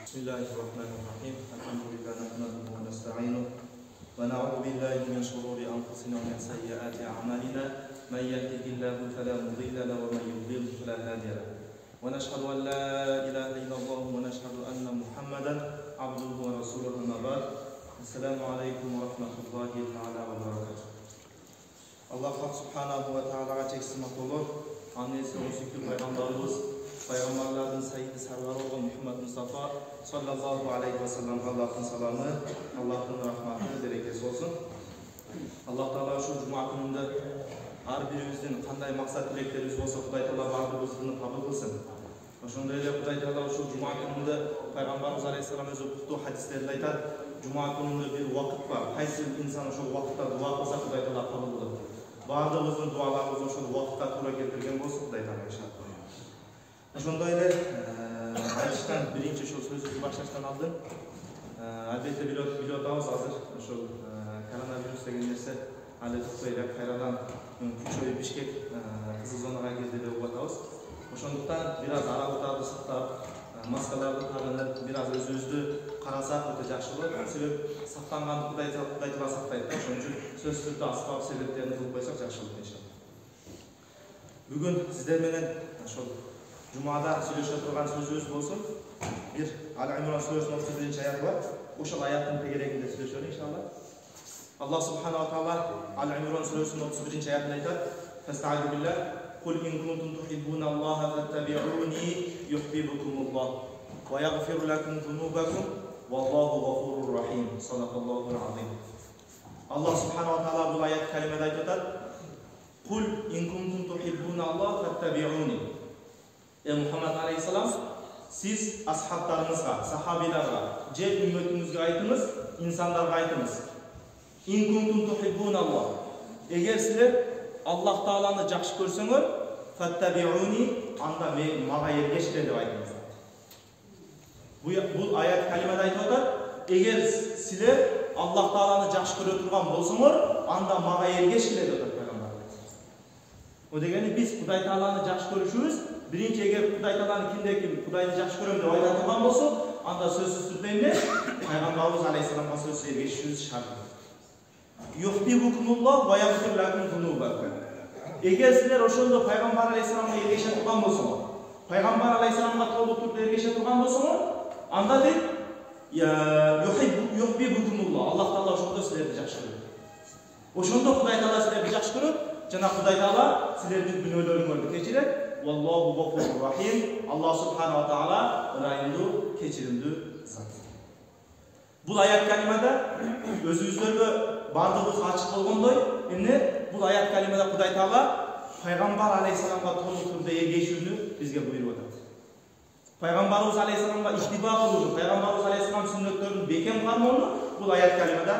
بسم الله الرحمن الرحيم الحمد لله نحمده ونستعينه ونعوذ بالله من شرور أنفسنا ومن سيئات أعمالنا من يهده الله فلا مضل له ومن يضلل فلا هادي له ونشهد أن لا إله إلا الله ونشهد أن محمدا عبده ورسوله أما بعد السلام عليكم ورحمة الله تعالى وبركاته Allah subhanahu wa ta'ala çeksin olur. Annesi o şükür peygamberimiz, peygamberlerden sayyidi sarvar olan Muhammed Mustafa sallallahu aleyhi ve sellem Allah'ın salamı, Allah'ın rahmetini berekesi olsun. Allah Teala şu cuma gününde her birimizin kanday maksat dileklerimiz olsa Huday Teala bardığımızını kabul kılsın. Şunda öyle Huday Teala şu cuma gününde Peygamberimiz Aleyhisselam özü kutlu hadislerinde aytar. Cuma gününde bir vakit var. Haysi insan şu vakitte dua kılsa Huday Teala kabul kılır. Bardığımızın dualarımızın şu vakitte tura getirgen olsa Huday Teala inşallah. Şunda öyle ayıştan birinci şu sözü başlaştan aldım. Elbette biliyordağız hazır şu koronavirüs degen nerse hali tutmayla kayradan Küçöy Bişkek kızıl zonaga girdi dep atабыз. Ошондуктан biraz аралыктарды сактап, маскаларды тагынып, biraz өзүбүздү карасак өтө жакшы болот. Себеп сактанганды Кудай Таала сактайт да, ошон үчүн сөзсүз түрдө аспап себептерин кылып койсок жакшы болот иншалла. Бүгүн сиздер менен ошол Cuma'da söylüşe turgan sözümüz olsun. Bir Al-İmran Suresi'nin 31. ayeti var. Uşak ayetinin tegerekinde söylüşelim inşallah. Allah Subhanahu wa Ta'ala Al-İmran Suresi'nin 31. ayetinde ayet. Festaizu billah. Kul in kuntum tuhibbunallaha fattabi'uni yuhibbukumullah ve yaghfir lakum zunubakum vallahu gafurur rahim. Sadakallahu'l azim. Allah Subhanahu wa Ta'ala bu ayet kelimede ayet. Kul in kuntum tuhibbunallaha fattabi'uni. Muhammed Aleyhisselam, siz ashablarınızga, sahabilarga, je ümmetimizge aytınız, insanlarga aytınız. In kuntum tuhibbunallah. Eğer sizler Allah Taala'nı jakşı körsöңөр, fattabi'uni, anda maga ergешкилер деп aytыңыз. Bu ayet kalimede aytып атат. Eğer sizler Allah Taala'nı jakşı көрө турган болсоңор, anda maga ergешкилер деп атат Peygamber. O degeni biz Huday Taala'nı jakşı көрүшүбүз. Birinci eğer Huday Taala'nın kim Huday'ı jakşı көрөм деп ayta турган болсо, anda sözsüz түрдө эмне? Peygamberimiz Aleyhisselam'a söz verişimiz şart. Yuhibbukumullah ve yaghfir lakum zunubakum. Eğer sizler oşondo Peygamber Aleyhisselam'a ergеше турган болсоңор, Peygamber Aleyhisselam'a толук түрдө ergеше турган болсоңор, анда дейт, yuhibbukumullah. Allah Taala oşondo sizерди жакшы көрөт. Oşondo Huday Taala sizерди жакшы көрөт, жана Huday Taala sizердин күнөөлөрүңөрдү кечирет. Vallahu gafurur rahim. Allah Subhanahu wa Ta'ala ırayımlı, keçirimli zat. Bu ayet kelimede özümüzlerge bardığımız açık olgundoy. Bu ayet kelimede Huday Taala Peygamber Aleyhisselam'a толук түрдө ergешүүнү bizge buyurup atат. Peygamberimiz Aleyhisselam'a ittiba kılууну, Peygamberimiz Aleyhisselam sünnetlerini bekem karmooну bu ayet kelimede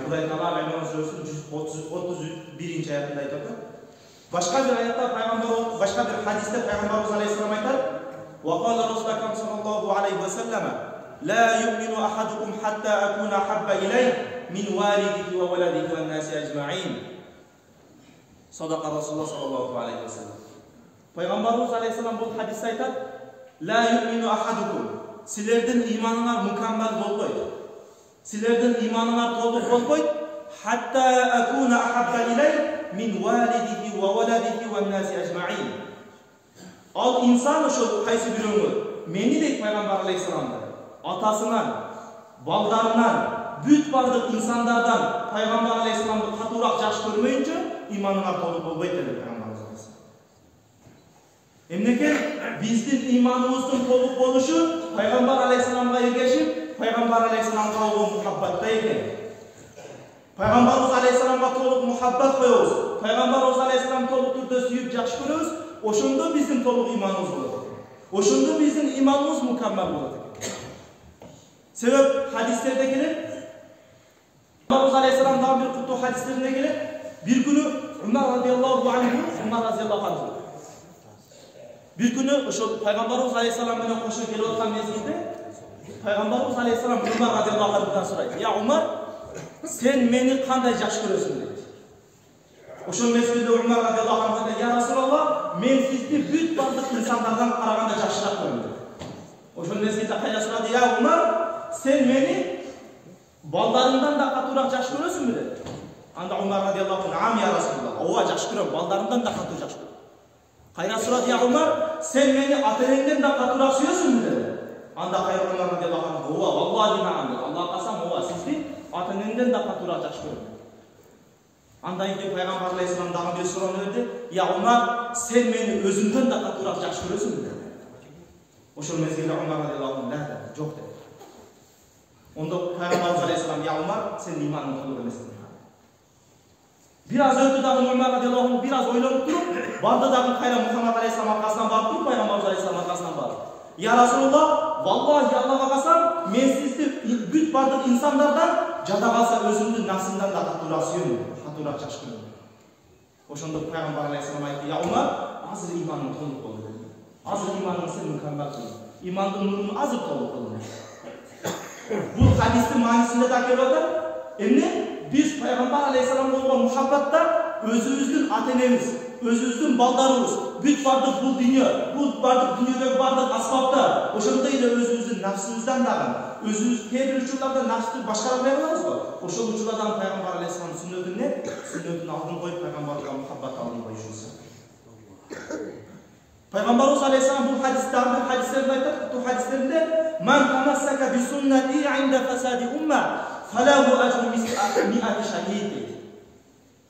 Huday Taala Al-İmran Suresi'nin 131. ayetinde aytып атат. Başka bir ayette başka bir hadiste Peygamberimiz Aleyhisselam aytar. وَقَالَ رَسُولُ اللّٰهِ sallallahu aleyhi ve selleme لَا يُؤْمِنُ أَحَدُكُمْ حَتَّى أَكُونَ أَحَبَّ إِلَيْهِ مِنْ وَالِدِهِ وَوَلَدِهِ وَالنَّاسِ أَجْمَعِينَ. Sadaka Resulullah sallallahu aleyhi ve sellem. Peygamberimiz Aleyhisselam bu hadiste aytar. لَا يُؤْمِنُ أَحَدُكُمْ Sizlerden imanlar mükemmel bolboyt. Sizlerden imanlar толук bolboyt. حَتَّى أَكُونَ أَحَبَّ إِلَيْهِ min walidihi ve waladihi ve nasi ecma'in. Al insan şu kaysı biröňü meni de Peygamber Aleyhisselam'da atasından, baldarından, büt bardyk insanlardan Peygamber Aleyhisselam'ды katurak jakşı görmeyince imanına толук bolboyt dedi Peygamber Aleyhisselam. Emneke bizdin imanımızın толук boluşu Peygamber Aleyhisselam'a ergeşip Peygamber Aleyhisselam'a olan muhabbatta eken. Peygamberimiz Aleyhisselam'a толук muhabbat koyuyoruz. Peygamberimiz Aleyhisselam толук türde suyup jakşı görüyoruz. Oşunda bizim толук imanımız болады. Oşunda bizim imanımız mükemmel болады. Sebep hadislerde gelir. Peygamberimiz Aleyhisselam daha bir kutu hadislerinde gelir. Bir günü Ömer radıyallahu anh. Bir günü Peygamberimiz Aleyhisselam ile koşu geliyor tam mezgilde. Peygamberimiz Aleyhisselam Ömer radıyallahu anh'dan soraydı. Ya Ömer, sen meni kanday jakşı көрөсүң dedi. Oşol mezgilde Ömer radıyallahu anh'a ya Resulallah, men sizdi büt bardyk insanlardan karaganda jakşıraak görөм dedi. Ошол мезгилде кайра сурады: "Я Умар, сен мени балдарымдан да катуураак жакшы көрөсүңбү?" dedi. Анда Умар радиаллаху анху: "Ам я Расулуллах, ооба жакшы көрөм, балдарымдан да катуу жакшы көрөм." Кайра сурады: "Я Умар, сен мени ата-энеңден да катуураак сүйөсүңбү?" dedi. Анда кайра Умар радиаллаху анху: "Ооба, валлахи наам" dedi. Аллахка касам, ооба, сизди ата-энеңден да катуураак жакшы көрөм. Андан кийин пайгамбар алейхиссалам дагы бир суроону берди: "Я Умар, сен мени өзүңдөн да катуураак жакшы көрөсүңбү?" dedi. Ошол мезгилде Умар радиаллаху анху: "Жок" dedi. Ондо пайгамбарыбыз алейхиссалам: "Я Умар, сен имандын толук эмессиң." Бир аз өтүп дагы Умар радиаллаху анху бир аз ойлонуп туруп, барды дагы кайра Мухаммад алейхиссалам аркасынан барып туруп, пайгамбарыбыз алейхиссалам аркасынан барып: "Я Расулуллах, валлахи Аллахка касам, мен сизди бүт бардык инсандардан жада калса өзүмдүн нафсымдан да катуураак сүйөм, катуураак жакшы көрөм." Ошондо пайгамбар алейхиссалам айтты: "Я Умар, азыр иманың толук болду" dedi. Азыр иманың сен мукаммал болду. Имандын нурун азыр толук болду. Бул хадистин маанисинде да келип атат. Эмне? Биз пайгамбар алейхиссалам болгон мухаббатта өзүбүздүн ата-энебиз, өзүбүздүн балдарыбыз, бүт бардык бул дүйнө, бул бардык дүйнөдөгү бардык аспаптар, ошондой эле өзүбүздүн нафсыбыздан дагы, өзүбүз кээ бир учурларда нафсты башкара албай калабыз го. Ошол учурлардан пайгамбар алейхиссалам сүннөтүн сүннөтүн алдын коюп пайгамбарга мухаббат алдын коюшубуз. Пайгамбарыбыз алейхиссалам бул хадистерде айтат, бул хадистеринде: "Ман тамассака би суннати инда фасади умма, фалаху ажру ми'ати шахид."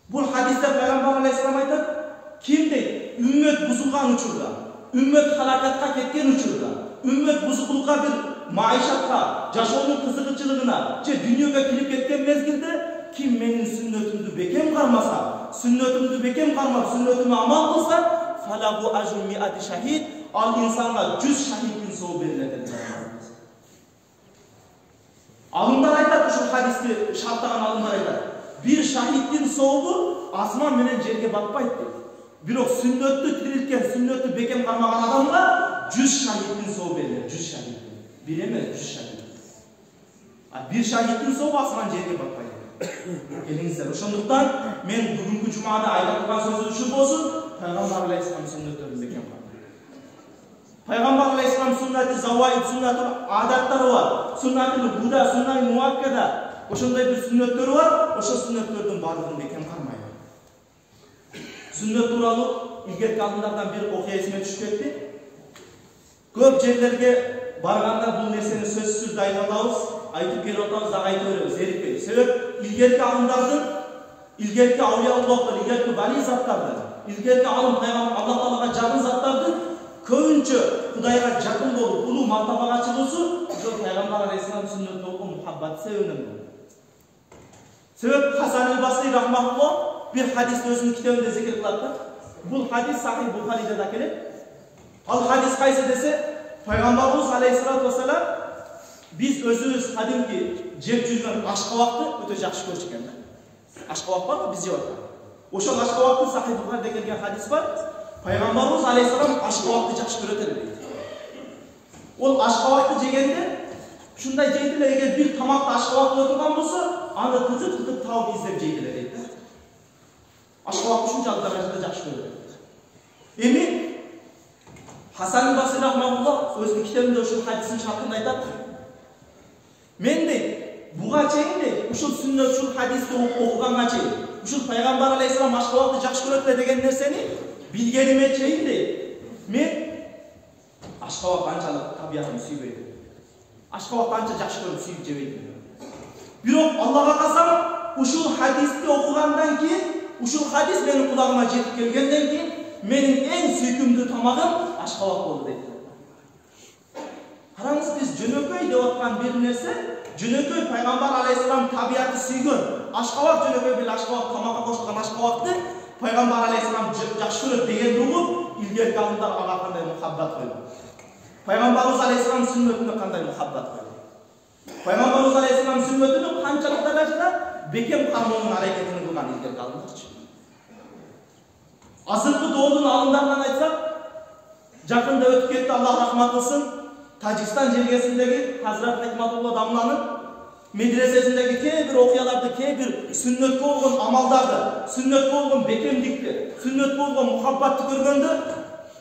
Бул хадисте пайгамбар алейхиссалам айтат: "Ким дейт, үммөт бузулган учурда, үммөт халакатка кеткен учурда, үммөт бузукулукка бир маишатка, жашоонун кызыгычылыгына же дүйнөгө кирип кеткен мезгилде, ким менин сүннөтүмдү бекем кармаса, сүннөтүмдү бекем кармап, сүннөтүмө амал кылса, фалаху ажру ми'ати шахид, ал инсанга 100 шахиддин сообу берилет" dedi. Алымдар айтат, ушул хадисти шарттаган алымдар айтат: "Бир шахиддин сообу асман менен жерге батпайт" дейт. Бирок сүннөттү тирилткен, сүннөттү бекем кармаган адамга 100 шахиддин сообу берилет, 100 шахид. Бир эмес, 100 шахид. Бир шахиддин сообу асман жерге батпайт. Келиңиздер, ошондуктан мен бүгүнкү жумада айтып турган сөзүм ушул болсун: пайгамбар алейхиссалам сүннөттөрүн бекем кармайт. Пайгамбар алейхиссалам сүннати заваид, сүннати адаттары бар, сүннати буда, сүннати муаккада, ошондой бир сүннөттөрү бар, ошол сүннөттөрдүн баардыгын бекем кармайт. Сүннөт тууралуу илгерки алдындардан бир окуя эсиме түшүп кетти. Көп жерлерге барганда бул нерсени сөзсүз айтып атабыз, айтып берип атабыз, дагы айтып беребиз, зерикпейбиз. Себеп илгерки алдындардын, илгерки аулиялыктар, илгерки вали заттарды, илгерки алым пайгамбар Аллах Таалага жакын заттарды көбүнчө Кудайга жакын болуп, улуу мартабага чыгуусу ошол пайгамбар алейхиссалам сүннөтүнө болгон мухаббат себебинен болду. Себеп Хасан аль-Басри рахматуллах бир хадисти өзүнүн китебинде зикир кылат да. Бул хадис Сахих Бухариде да келет. Ал хадис кайсы десе, пайгамбарыбыз алейхиссалату вассалам биз өзүбүз кадимки жеп жүргөн ашкабакты өтө жакшы көрчү экен да. Ашкабак барбы, биз жеп аткан. Ошол ашкабакты Сахих Бухариде келген хадис бар. Пайгамбарыбыз алейхиссалам ашкабакты жакшы көрөт эле дейт. Ол ашкабакты жегенде ушундай жейт эле, эгер бир тамакты ашкабак отурган болсо, аны кызык таап издеп жейт эле дейт да. Ашкабак ушунчалык даражада жакшы көрөт. Эми Хасан аль-Басри рахматуллах өзүнүн китебинде ушул хадистин шартында айтат: "Мен дейт, буга чейин дейт, ушул сүннөт, ушул хадисти окуганга чейин, ушул пайгамбар алейхиссалам ашкабакты жакшы көрөт деген нерсени билгениме чейин дейт, мен ашкабак анчалык табиятын сүйбөйм. Ашкабак анча жакшы көрүп сүйүп жебейм. Бирок Аллахка касам, ушул хадисти окугандан кийин, ушул хадис менин кулагыма жетип келгенден кийин, менин эң сүйкүмдүү тамагым ашкабак болду" дейт. Караңыз, биз жөнөкөй деп аткан бир нерсе, жөнөкөй пайгамбар алейхиссалам табияты сүйгөн ашкабак, жөнөкөй бир ашкабак, тамакка кошулган ашкабакты пайгамбар алейхиссалам жакшы көрөт дегенди угуп, илгерки алдындар ага кандай мухаббат койгон. Пайгамбарыбыз алейхиссалам сүннөтүнө кандай мухаббат койгон. Пайгамбарыбыз алейхиссалам сүннөтүнө канчалык даражада бекем кармоонун аракетин кылган илгерки алдындарчы. Азыркы доодун алымдарынан айтсак, жакында өтүп кетти, Аллах рахмат кылсын, Тажикстан жергесиндеги Хазрат Хикматулла Дамланын медресесиндеги кээ бир окуяларды, кээ бир сүннөткө болгон амалдарды, сүннөткө болгон бекемдикти, сүннөткө болгон мухаббатты көргөндө,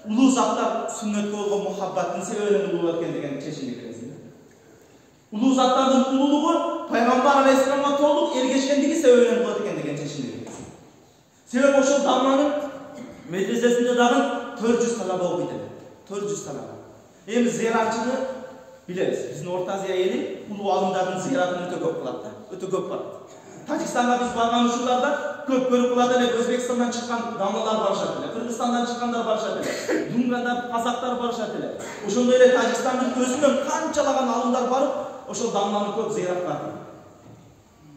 улуу заттар сүннөткө болгон мухаббаттын себебинен улуу экен деген чечимге келесиң. Улуу заттардын улуулугу пайгамбар алейхисаламга толук эргешкендиги себебинен болот экен деген чечимге келесиң. Себеби ошол дамнанын медресесинде дагы 400 талаба окуйт эле. 400 талаба. Эми зияратчыны билебиз. Биздин Орто Азия эли улуу алымдардын зияратын өтө көп кылат да. Өтө көп барат. Тажикстанга биз барган учурларда көп көрүп калат эле. Өзбекстандан чыккан дамлалар барышат эле. Кыргызстандан чыккандар барышат эле. Дунгада казактар барышат эле. Ошондой эле Тажикстандын өзүнөн канчалаган алымдар барып, ошол дамланы көп зиярат кылат.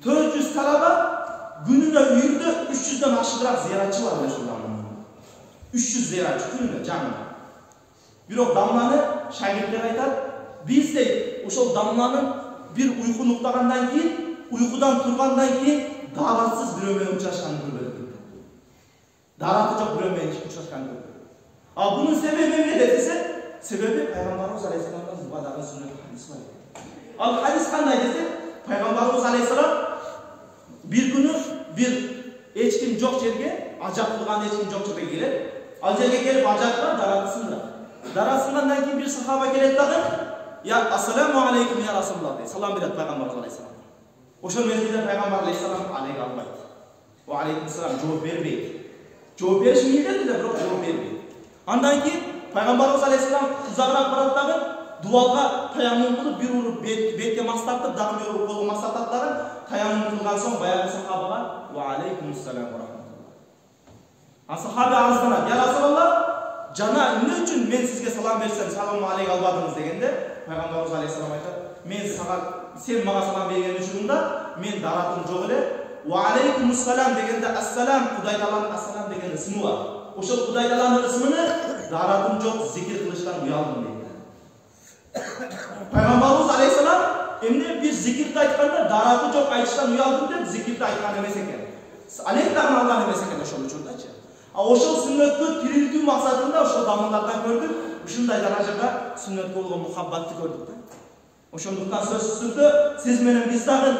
400 талаба күнүнө үйүндө 300дөн ашыгыраак зиyaratчы бар ошол дамланы. 300 зиyaratчы күнүнө жаңы. Бирок дамланы шагирттер айтат, биз де ошол дамланын бир уйкуну уктагандан кийин, уйкудан тургандан кийин даратсыз бирөө менен учурашканын көрдүк. Дараты жок бирөө менен учурашканын көрдүк. А бунун себеби эмне десе, себеби пайгамбарыбыз алейхисаламдан буга дагы сүннөт хадис бар. Ал хадис кандай десе, пайгамбарыбыз алейхисалам bir күнү bir эч ким жок жерге, ажак кылган эч ким жок жерге келет. Ал жерге келип ажакка даратысында. Дарасынгандан кийин bir сахаба келет дагы, "Я ассаламу алейкум я Расулуллах" дейт. Салам берет пайгамбарыбыз алейхисалам. Ошол мезгилде пайгамбар алейхисалам алейге албайт. Ва алейкумассалам жооп бербейт. Жооп бериш милдет эле, бирок жооп бербейт. Андан кийин пайгамбарыбыз алейхисалам узагыраак барат дагы, дуалга таяммум кылып бир уруп бетке мас тартып, дагы бир уруп колго мас тартат дагы, таяммум кылган соң баягы сахабага "Ва алейкумассалам ва рахматуллах". А сахаба арызданат: "Я Расулуллах, жана эмне үчүн мен сизге салам берсем, саламу алейк албадыңыз" дегенде, пайгамбарыбыз алейхисалам айтат: "Мен сага сен мага салам берген учурунда мен даратым жок эле. Ва алейкумассалам дегенде ассалам, Кудай тааланын ассалам деген ысмы бар. Ошол Кудай тааланын ысмыны даратым жок, зикир кылыштан уялдым" дейт. Пайгамбарыбыз алейхисалам эмне бир зикирди айтканда дараты жок айтыштан уялдым деп зикирди айткан эмес экен. Алейх дагы алган эмес экен ошол учурдачы. А ошол сүннөткө тирилтүү максатында ошол дамылдардан көрдүк, ушундай даражада сүннөткө болгон мухаббатты көрдүк да. Ошондуктан сөзсүз түрдө сиз менен биз дагы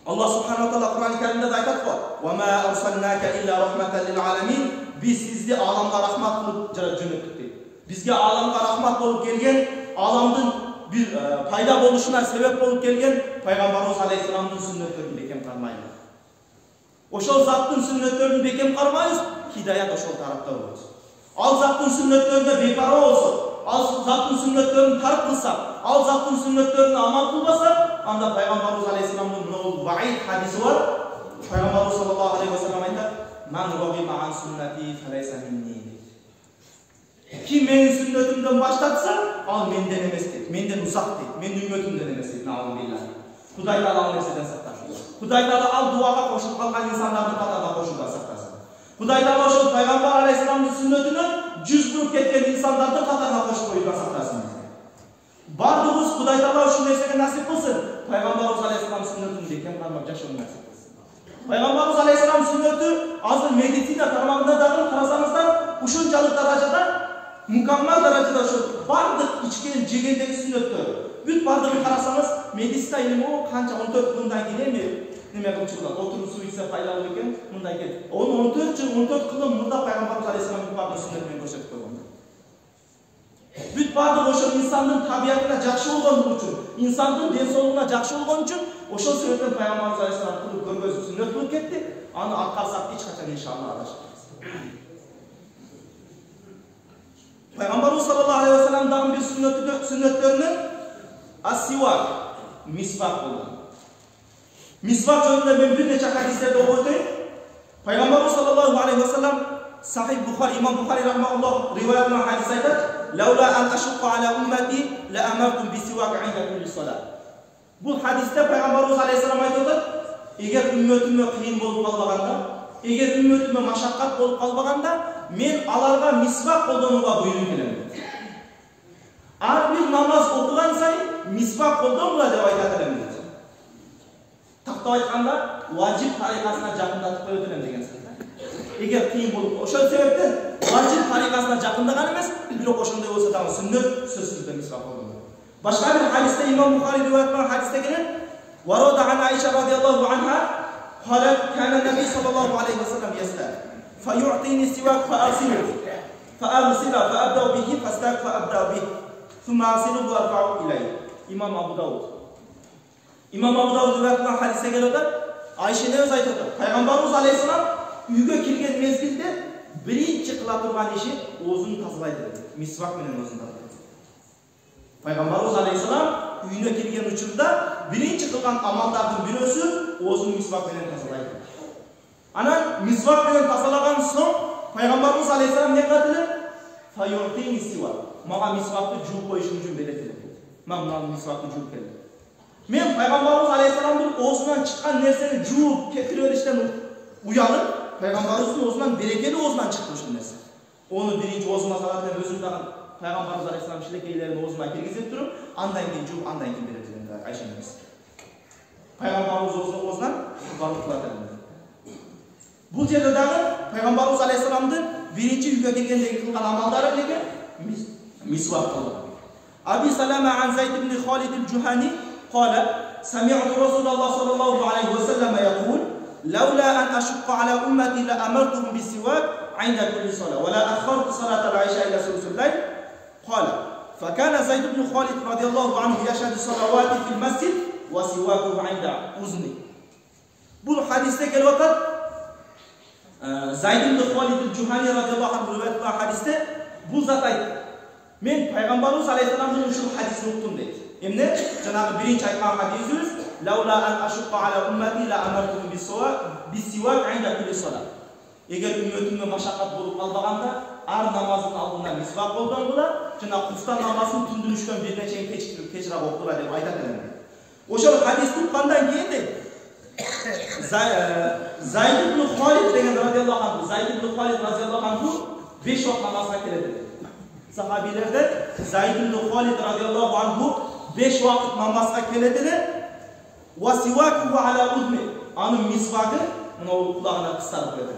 Аллах субханаху ва таала Кур'ан-ы Каримде айтат го: "Ва ма арсалнака илля рахматан лил аламин", биз сизди аламга рахмат кылып жөнөттүк дейт. Бизге аламга рахмат болуп келген, аламдын bir пайда болушуна себеп болуп келген пайгамбарыбыз алейхисаламдын сүннөттөрүн бекем кармайлы. Ошол заттын сүннөттөрүн бекем кармайбыз, хидаят ошол тарапта болот. Ал заттын сүннөттөрүнө бейпарва болсок, ал заттын сүннөттөрүн тарк кылсак, ал заттын сүннөттөрүнө амал кылбасак, анда пайгамбарыбыз алейхисаламдын мынау ваид хадиси бар. Пайгамбарыбыз саллаллаху алейхи ва саллям айтат: "Ман рагиба ан суннати фалайса минни". Kim menin sünnetimden başlatsa, al menden emez deyip, menden uzak deyip, men ümmetimden emez deyip, na'udhu billah. Kuday Taala al neseden saktasın. Kuday Taala al duaga koşup kalgan insanların katarına koşupa saktasın. Kuday Taala ошол Peygamber Aleyhisselam'ın sünnetini 100 kurup ketken insanların katarına koşup koyupa saktasın. Bardığız Kuday Taala şu nesege nasip kılsın. Peygamberimiz Aleyhisselam'ın sünnetini bekem kalmak yaşamın nasip kılsın. Peygamberimiz Aleyhisselam'ın sünneti azı medisina tarmağında dahi karasanızdan uşuncalık daracada mükemmel derecede şu bardık içken cegendeki sünnetler. Büt bardığı karasanız medisina ilimi o kança 14 yılından gider mi? Neme kılıp çıkılan? Oturup su içse faydalı iken bundan gel. Onu 14 yılın burada Peygamberimiz Aleyhisselam'ın bardığı sünnetini gösterip koyuyor. Büt bardığı oşul insanın tabiatına jakşı olğanlığı üçün, insanın densolluğuna jakşı olğan üçün oşul sebepten Peygamberimiz Aleyhisselam kılıp görgözü sünnet kılıp ketdi. Anı atkarsak hiç kaçan inşallah adaşırız. Peygamberimiz sallallahu aleyhi ve sellem'den bir sünnetlerinin as-sivak, misvak oldu. Misvak yönünde ben bir neçe hadislerde okudum. Peygamberimiz sallallahu aleyhi ve sellem Sahih Bukhari, İmam Bukhari rahmetullah rivayetine hadis ayet: "Laula an ashqa ala ummati la amartum bis-siwak 'inda kulli salat." Bu hadiste Peygamberimiz aleyhisselam aytıyorlar: "Eğer ümmetime kıyın bolup kalbaganda, eğer ümmetime maşakkat bolup kalbaganda, men alarga misvak koldonuga buyrup kelem." Ar bir namaz okugan sayın misvak koldonuga dep aytat elem deydi. Taqtab aytkanda vacip tarikasına jakındatıp koyup elem degen söz. Eğer kıyın bolup oşol sebepten vacip tarikasına jakındagan emes, birok oşondoy bolsa da sünnet sözsüzde misvak koldonuga. Başka bir hadiste İmam Bukhari rivayet kılan hadiste gelen Varada an Aisha radıyallahu anha qalat kana Nabi sallallahu aleyhi ve sellem yas'al fayu'tini siwak fa'asilu فأغسل فأبدأ به فاستاق فأبدأ به ثم أغسله وأرفعه إليه. İmam Abu Davud. İmam Abu Davud riwayatlanan hadise geliyor. Ayşe nemiz aytıyor. Peygamberimiz Aleyhisselam uyga kirgen mezgilde birinci kıla turgan işi ozunu tazalaydı. Misvak menen ozunu tazalaydı. Peygamberimiz Aleyhisselam uyuna kirgen uçurda birinci kılgan amaldardın birisi ozunu misvak menen tazalaydı. Anan misvak menen tazalagan soň Peygamberimiz Aleyhisselam ne kıldı? Fayurtini siwak. Maga misvakты жууп коюшум үчүн берет. Мен мына misvakты жууп келдим. Мен Peygamberimiz Aleyhisselam'ın oğuzundan çıkan nerseni jууp ketire verişten uyanıp Peygamberimizin oğuzundan berekeli oğuzundan çıktı şu nerse. Onu birinci oğuzuna salatken özür dağın Peygamberimiz Aleyhisselam şilekeylerini oğuzuna kirgizip durup andan keyin jууp andan keyin berет Ayşe'miz. Peygamberimiz oğuzundan balık kılatırdı. Bu jerde dagы Peygamberimiz Aleyhisselam'ın birinci uyga kelgendegi kılgan amaldары экен misvak kıldı. Abi Salama an Zayd ibn Khalid al-Juhani قال سمعت رسول الله صلى الله عليه وسلم يقول لولا أن أشق على أمتي لأمرتهم بالسواك عند كل صلاة ولا أخرت صلاة العشاء إلى ثلث الليل قال فكان زيد بن خالد رضي الله عنه يشهد الصلوات في المسجد وسواكه عند أذنه. Bu hadiste gel vakit Zayd ibn Khalid al-Juhani radıyallahu anh rivayet kılan hadiste bu zat aytdı. Men Peygamberimiz Aleyhisselam'ın şu hadisini okudum dedi. Emne Cenab-ı birinci aytkan hadisimiz "Laula an ashqa ala ummati la amartuhum bis-siwak 'inda kulli salat." Eger ümmetimde maşakkat bolup kalbaganda ar namazın aldında misvak koldandılar. Jana kuftan namazın tündün üçten birine çeyin keçirap okudular dep aytat elem. Oşol hadis tutkandan keyin de Zayd ibn Khalid degen radıyallahu anh, Zayd ibn Khalid radıyallahu anh 5 vakit namazga keledi. Sahabilerde Zayd ibn Khalid radıyallahu anh 5 vakit namazga kelediler. Wa siwakuhu ala udni. Anın misvakı onu kulağına kısarıp koydular.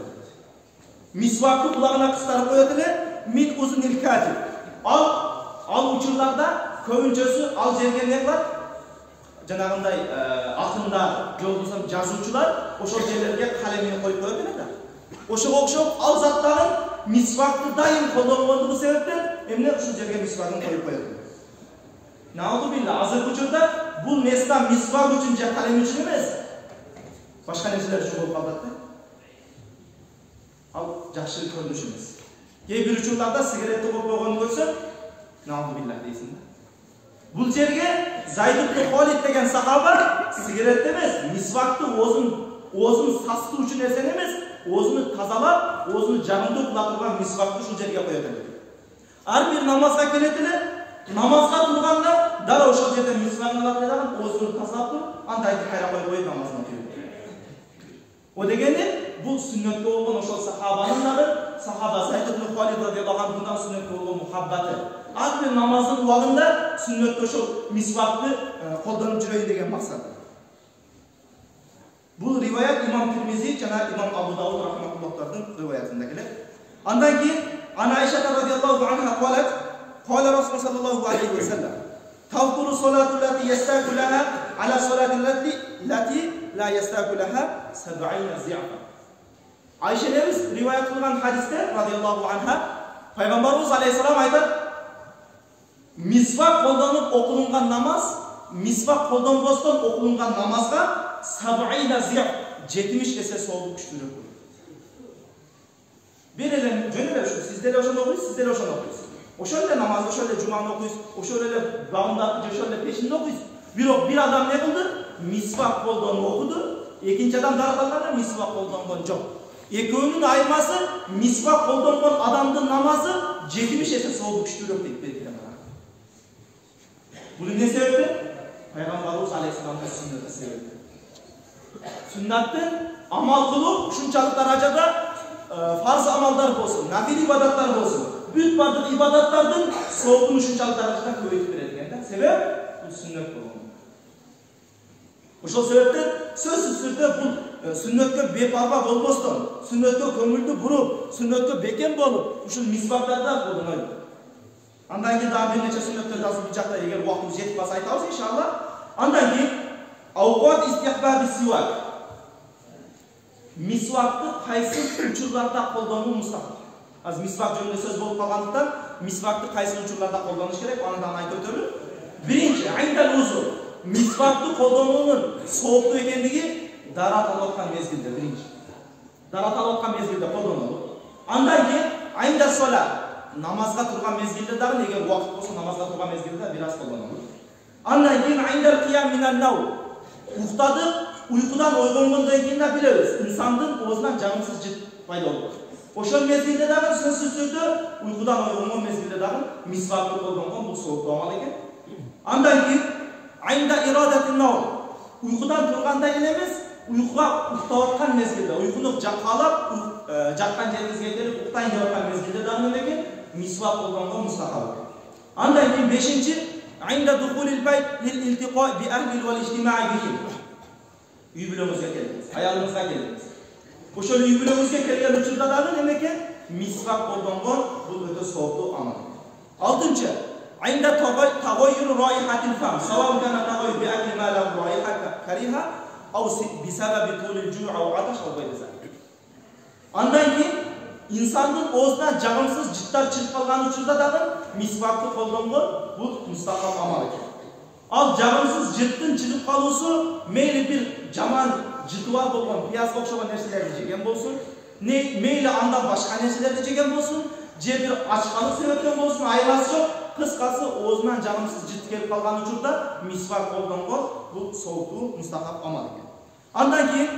Misvakı kulağına kısarıp koydular. Min uzunil katib. Al uçurlarda köpünçösü al jergen ne var? Janagınday akında jolдусам жазуучулар ошол жерлерге калемин коюп коет эле да. Ошого окшоп ал заттарын misvakты дайым колдонгондугу себептен эмне ушул жерге misвагын коюп коет. Наудубилла азыркы учурда бул места misвак үчүн же калем үчүн эмес. Башка нерселер үчүн болуп калат да. Ал жакшы көрүнүш эмес. Кээ бир учурларда сигаретти коюп койгонун көрсө, наудубилла дейсиң да. Бұл жерге Zayd ibn Khalid деген сахаба сигарет емес, misvakты озын састы үшін нәрсен емес, озыны тазалап, озыны жағымды қыла тұрған misvakты шул жерге қояды. Ар бир намазға келетілі, намазға тұрғанда дара ошол жерде misvagын алып қойған, озыны тазалап тұрып, андайды қайра қойып намазына келеді. О дегенде бұл сүннетке болған ошол сахабаның дағы, сахаба Zayd ibn Khalid радияллаху анхудан сүннетке болған мұхаббаты. Ар бир намаздын убагында сүннөттө ошол misvakты колдонуп жүрөйүн деген максат. Бул риваят имам Тирмизи жана имам Абу Давуд рахматуллахтардын риваятында келет. Андан кийин Ана Айша радияллаху анха калат, кала Расул саллаллаху алейхи ва саллям, "Тавкулу салату лати ястаку лаха ала салати лати ла ястаку лаха 70 зи'фа." Айша небиз риваят кылган хадисте радияллаху анха Пайгамбарыбыз алейхиссалам айтат, misvak қолданып оқылынған намаз, misvak қолданбастан оқылынған намазға 70 есе соғып күштірек болады. Берелен жөнеле ошо, сиздер ошоны окуйсуз, сиздер ошоны окуйсуз. Ошол эле намаз, ошол эле жуманы окуйсуз, ошол эле багындакы, ошол эле пешинди окуйсуз. Бирок бир адам не кылды? Misvak қолданып окуду, экинчи адам дары калганда misvak қолдонгон жок. Экөөнүн айырмасы misvak қолдонгон адамдын намазы 70 есе соғып күштірек дейт белгилер. Бұл не себепті? Пайғамбарымыз алейхиссаламның сүннеті себепті. Сүннаттың амал қылу шунчалық даражада фарз амалдар болсын, нафил ибадаттар болсын, бүт бардық ибадаттардың соғын шунчалық даражада көбейтіп береді екен. Себеп бұл сүннет болған. Ошол себептен сөзсүз түрдө бұл сүннетке бепарва болбостон, сүннетке көңүлдү буруп, сүннетке бекем болуп, ушул мисвактарда колдонойт. Андан кейін daha bir neçe sünnetler жазып bir жақта егер уақытымыз жетіп қалса айтамыз иншалла. Андан кейін ауқат истихбаби сивак. Мисвакты қайсы учурларда қолдану мустахаб. Az misvak жөнүндө сөз болуп калгандыктан, misvakты кайсы учурларда колдонуш керек, андан айтып өтөлү. Биринчи, айндал узу. Misvakты колдонуунун сооптуу экендиги дараталып аткан мезгилде биринчи. Дараталып аткан мезгилде колдонолот. Андан кийин айнда сола, намазга турган мезгилде дагы эгер убакыт болсо намазга турган мезгилде бир аз колдонолот. Андан кийин айндар кыям минан нау. Уктадык, уйкудан ойгонгондон кийин да билебиз, инсандын оозунан жагымсыз жыт пайда болот. Ошол мезгилде дагы сөзсүз түрдө уйкудан ойгонгон мезгилде дагы мисвакты колдонгон бул сооптуу амал экен. Андан кийин айнда ирадатын нау. Уйкудан турганда эле эмес, уйкуга уктап аткан мезгилде, уйкуну каалап, жаккан жерибизге келип уктайын деп аткан мезгилде дагы неме экен? Мисвак колдонгон мустахаб экен. Андан кийин бешинчи айнда духулил байт лил илтиқа би ахли вал ижтима'i бихим. Үй бүлөңүзгө келдиңиз, аялыңызга келдиңиз. Ошол үй бүлөңүзгө келген учурда дагы неме экен? Мисвак колдонгон бул өтө сооптуу амал. Алтынчы айнда тагойюр раихатил фам, саваун кана тагойюр би ахли ма ла раиха кариха ау бисабаби тулил жу'а ва аташ ва гайри залик. Андан кийин инсандын оозуна жагымсыз жыттар чыгып калган учурда дагы мисвакты колдонгон бул мустахаб амал экен. Ал жагымсыз жыттын чыгып калуусу мейли бир жаман жыты бар болгон пиязга окшогон нерселерди жеген болсун, мейли андан башка нерселерди жеген болсун, же бир ачкандык себептен болсун, айласы жок, кыскасы оозунан жагымсыз жыт келип калган учурда мисвак колдонгон бул сооптуу мустахаб амал экен. Андан кийин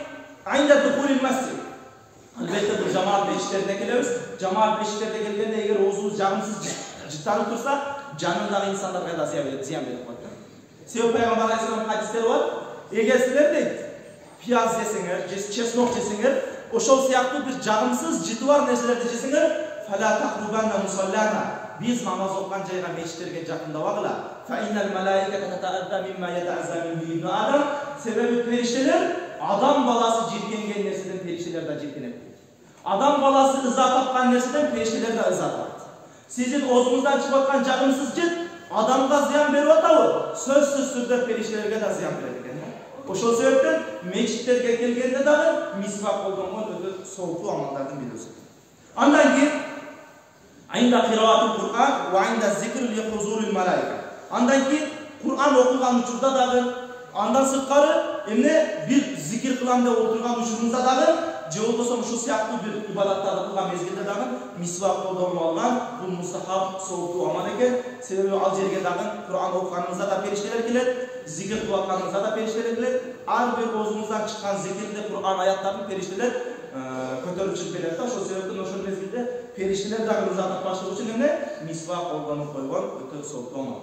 айнда духулил масжид. Албетте бул жамаат бешиктерине келебиз. Жамаат бешиктерине келгенде эгер оозубуз жагымсыз жыттанып турса, жанындагы инсандарга да зыян берип коет. Себеби Пайгамбар алейхиссалам хадистери бар. Эгер силер дейт, пияз жесеңер, же чеснок жесеңер, ошол сыяктуу бир жагымсыз жыты бар нерселерди жесеңер, фала тахрубанна мусаллана. Биз намаз окуган жайга мечиттерге жакындабагыла. Фа иннал малаиката татаадда мимма ятаазза мин ибн адам. Себеби периштелер адам баласы жиркенген нерседен периштелер да жиркенет. Адам баласы ыза тапкан нерседен периштелер да ыза тапат. Сиздин оозуңуздан чыгып аткан жагымсыз жыт адамга зыян берип атабы? Сөзсүз түрдө периштелерге да зыян берет экен. Ошол себептен мечиттерге келгенде дагы мисвак колдонгон өтө сооптуу амалдардын бирөөсү. Андан кийин айнда кыраатул Кур'ан ва айнда зикр ли хузурил малаика. Андан кийин Кур'ан окуган учурда дагы, андан сырткары эмне бир зикир кылам деп отурган учурунда дагы, же болбосо ушул сыяктуу бир ибадаттарды кылган мезгилде дагы мисвак колдонуп алган бул мустахаб сооптуу амал экен. Себеби ал жерге дагы Кур'ан окуганыңызда да периштелер келет, зикир кылып атканыңызда да периштелер келет. Ар бир оозуңуздан чыккан зикирде Кур'ан аяттарын периштелер көтөрүп чыгып келет да. Ошол себептен ошол мезгилде периштелер дагы ыза таппашлык үчүн эмне мисвак колдонуп койгон өтө сооптуу амал.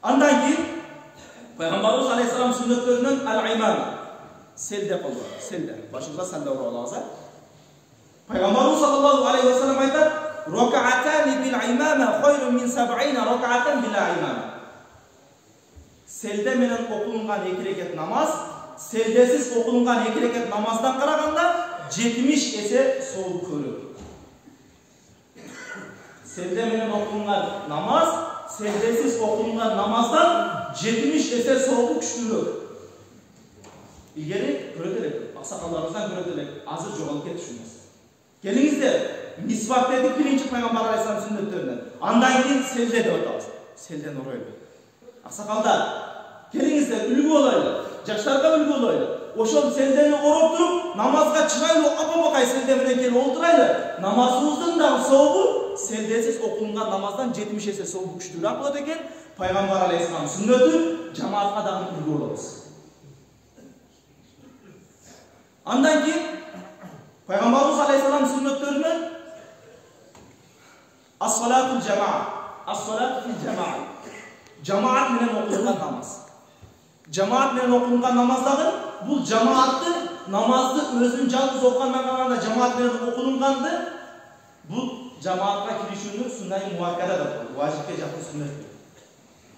Андан кийин Пайгамбарыбыз алейхиссалам сүннөттөрүнөн ал-имама селде колдон, селде. Башыбызга салда уруп алабыз. Пайгамбарыбыз саллаллаху алейхи ва саллям айтат: "Ракаатани бил-имама хайрун мин 70 ракаатан бил-имама." Селде менен окулунган 2 рекет намаз, селдесиз окулунган 2 рекет намаздан караганда 70 эсе сооп көрөт. Селде менен окулунган намаз, селдесиз окулунган намаздан 70 эсе сообу күчтүүрөөк. Илгери көрөт элек, аксакалдарыбыздан көрөт элек, азыр жоголуп кетти ушул нерсе. Келиңиздер, мисвак дедик биринчи Пайгамбар алейхиссалам сүннөттөрүнөн. Андан кийин селде деп атабыз. Селден оройбу. Аксакалдар, келиңиздер, үлгү болойлу. Жаштарга үлгү болойлу. Ошол селдени ороп туруп, намазга чыгайлы, апа-бакай селде менен келип олтурайлы. Намазыбыздын дагы сообу селдесиз окулунган намаздан 70 эсе сообу күчтүүрөөк болот экен. Пайгамбар алейхиссалам сүннөтү жамаатка дагы үлгү болобуз. Андан кийин Пайгамбарыбыз алейхиссалам сүннөттөрүнөн ас-салатул жамаа, ас-салат фил жамаа. Жамаат менен окулунган намаз. Жамаат менен окулунган намаздагы бул жамаатты намазды өзүнүн жалгыз окугандан караганда жамаат менен окулунганды бул жамаатка киришүүнү суннай муаккада деп коет. Важипке жакын сүннөт.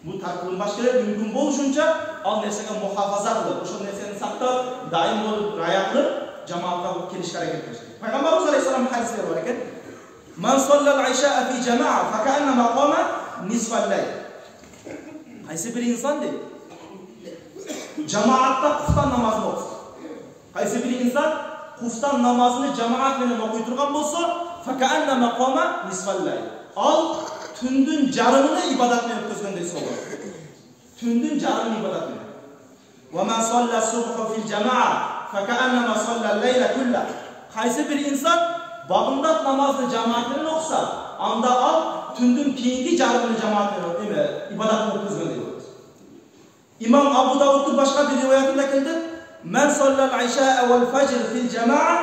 Бул таркылынбаш керек, мүмкүн болушунча ал нерсеге мухафаза кылып, ошол нерсени сактап, дайым болуп, рая кылып, жамаатка келишке аракет кылышты. Пайгамбарыбыз алейхиссалам хадистери бар экен. Ман саллал айшаа фи жамаа факаанна мaqama нисфал лайл. Кайсы бир инсан дейт, жамаатта куфтан намазын окуса. Кайсы бир инсан куфтан намазын жамаат менен окуй турган болсо, فَكَأَنَّمَا قَوْمَ نِصْفَ اللَّيْلِ. Al tündün jarımını ibadatla ötközgöndey soğur. Tündün jarımını ibadatla. وَمَنْ صَلَّ الصُّبْحَ فِي الْجَمَاعَةِ فَكَأَنَّمَا صَلَّ اللَّيْلَ كُلَّهُ. Kaysi bir insan bağımdat namazını cemaatini okusa, anda al tündün keyingi jarımını cemaatini ibadatla ötközgöndey olur. İmam Abu Davud'un başka bir rivayetinde geldi. Men sallal işâ'e vel fecr fil cema'a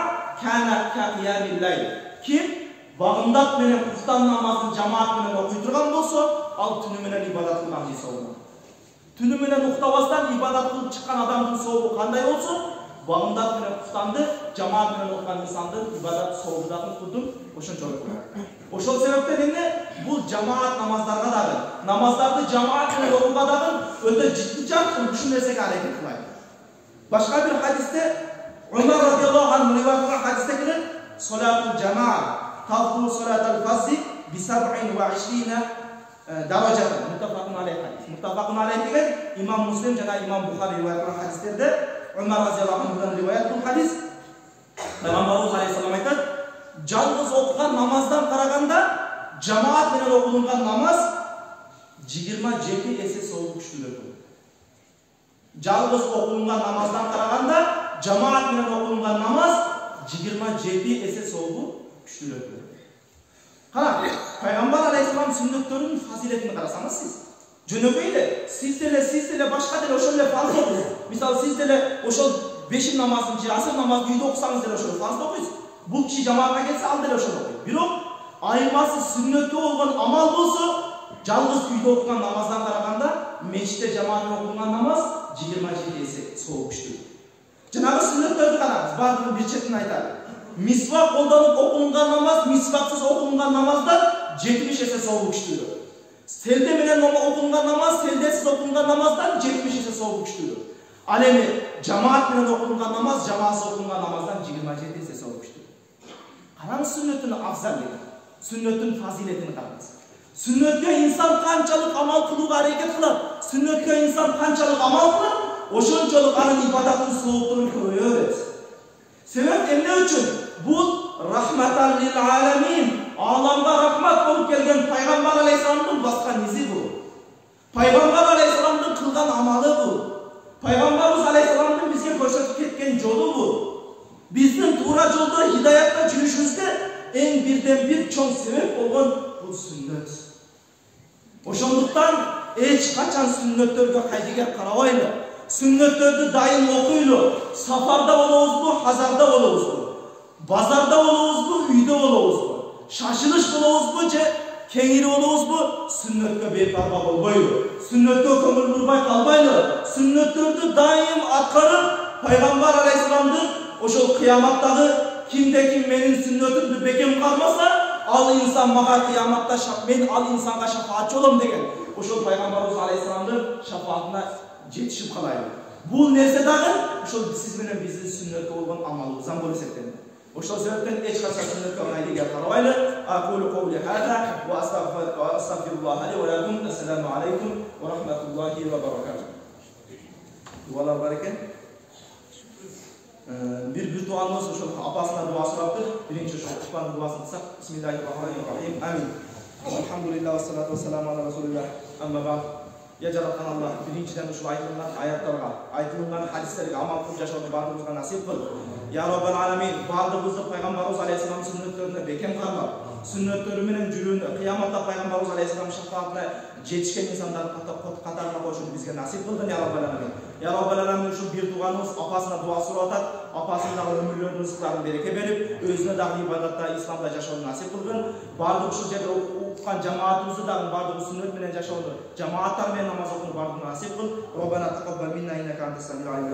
kana kâkiyâmil leyl. Kim bağımdat menen kuftan namazını cemaat menen okuyturgan bolsa, al tünü menen ibadat kılgan deyse olur. Tünü menen uktabastan ibadat kılıp çıkan adamın soğuğu kanday olsun, bağımdat menen kuftandı, cemaat menen okuyan insandı, ibadat soğuğudakın kudum, oşun çoluk. Oşol sebepten ne? Bu cemaat namazlarga dagı, namazlarda cemaat menen okuga dagı öte ciddi can uşun nesek hareket kılaydı. Başka bir hadiste Ömer radıyallahu anh rivayet olan hadiste gelir salatul cemaat tafdul salatul fazzi bi 27 dereceden muttafakun aleyh hadis. Muttafakun aleyh degan İmam Müslim jana İmam Bukhari rivayet olan hadislerde Ömer radıyallahu anh'dan rivayet bu hadis Peygamberimiz aleyhisselam aytadi жалгыз okugan namazdan qaraganda cemaat menen okulungan namaz 27 есе soğuk күчтүүлөр. Жалгыз окулунган намаздан караганда жамаат менен окулунган намаз 27 эсе соогу күчтүүрөөт. Кара, Пайгамбар алейхиссалам сүннөттөрүнүн фазилетин карасаңыз сиз. Жөнөкөй эле, сиз деле башка деле ошол эле фарз окуйсуз. Мисалы сиз деле ошол бешим намазын же асыр намазын үйдө окусаңыз деле ошол фарз окуйсуз. Бул киши жамаатка келсе ал деле ошол окуйт. Бирок айырмасы сүннөттө болгон амал болсо, жалгыз үйдө окуган намаздан караганда мечитте жамаат менен окулган намаз 27 есе соğuk күчтүү. Жанагы сүннөттөрдү караңыз, бардыгы бир четин айтады. Мисвак колдонуп окулунган намаз, мисваксыз окулунган намаздан 70 есе соğuk күчтүү. Селде менен окулунган намаз, селдесиз окулунган намаздан 70 есе соğuk күчтүү. Ал эми жамаат менен окулунган намаз, жамаатсыз окулунган намаздан 27 есе соğuk күчтүү. Караңыз сүннөттүн афзалдыгын, сүннөттүн фазилетин караңыз. Sünnetke insan kançalık amal kılıp hareket kılar. Sünnetke insan kançalık amal kılar. Oşunçalık anın ibadatın soğukluğunu koyuyor. Sebep ne için? Bu rahmetan lil alemin. Alamda rahmet olup gelgen Peygamber aleyhisselamın baskan izi bu. Peygamber aleyhisselamın kılgan amalı bu. Peygamberimiz aleyhisselamın bizge koşatıp ketken yolu bu. Bizden tuğra yolda hidayatta жүрüşümüzde en birden bir çok sebep olan bu sünnet. Oşonduktan hiç kaçan sünnetlerge kaydiger karabaylı. Sünnetlerdi daim okuylu. Safarda olağız bu, hazarda olağız bu. Bazarda olağız bu, üyde olağız bu. Şaşılış olağız bu, kengiri olağız bu. Sünnetke beparva olbaylı. Sünnetke kömür burbay kalbaylı. Sünnetlerdi daim atkarıp Peygamber aleyhisselam'dır. Oşol kıyamattağı kimde kim menin sünnetimdi bekem kalmasa al insan maga kıyamatta men al insanga şafaatçı olam degen. Oşol Peygamberimiz aleyhisselam'dır şafaatına жетişip kalayım. Bu nerse dağı oşol siz menen bizdin sünnetke olgan amalımızdan böyle septenir. Oşol sebepten hiç kaçan sünnetke olaydı gel kalabaylı. Aqulu qawli hada ve astagfirullah li ve lakum. Esselamu aleyküm ve rahmetullahi ve berekatuhu. Dualar bareken. Bir duamız oşol apasına dua soraptır. Birinci oşol Kur'an duasını kılsak. Bismillahirrahmanirrahim. Amin. Elhamdülillah ve salatu ve selamu ala Resulullah. Amma ba'd. Ya Jaratan Allah birinciden oşol aytılgan ayatlarga, aytılgan hadislerge amal kılıp yaşauну bardığımızga nasip kıl. Ya Rabbal alamin, bardığımızды Peygamberimiz aleyhisselam sünnetlerine bekem kalmak, sünnetleri menen жүрүүнү kıyamatta Peygamberimiz aleyhisselam şafaatine жетишкен insanlar katarına koşup bizge nasip kıldın ya Rabbal alamin. Ya Rabbal alamin şu bir duanımız apasına dua soratat, apasının da ömürlerini rızıklarını bereke berip, özüne dahi ibadatta, İslam'da yaşauну nasip kılgın. Bardık şu жерде okukan cemaatimizi da bardık sünnet menen yaşauну, cemaatlar menen namaz okunup bardık nasip kıl. Rabbana taqabbal minna innaka antas samiul alim.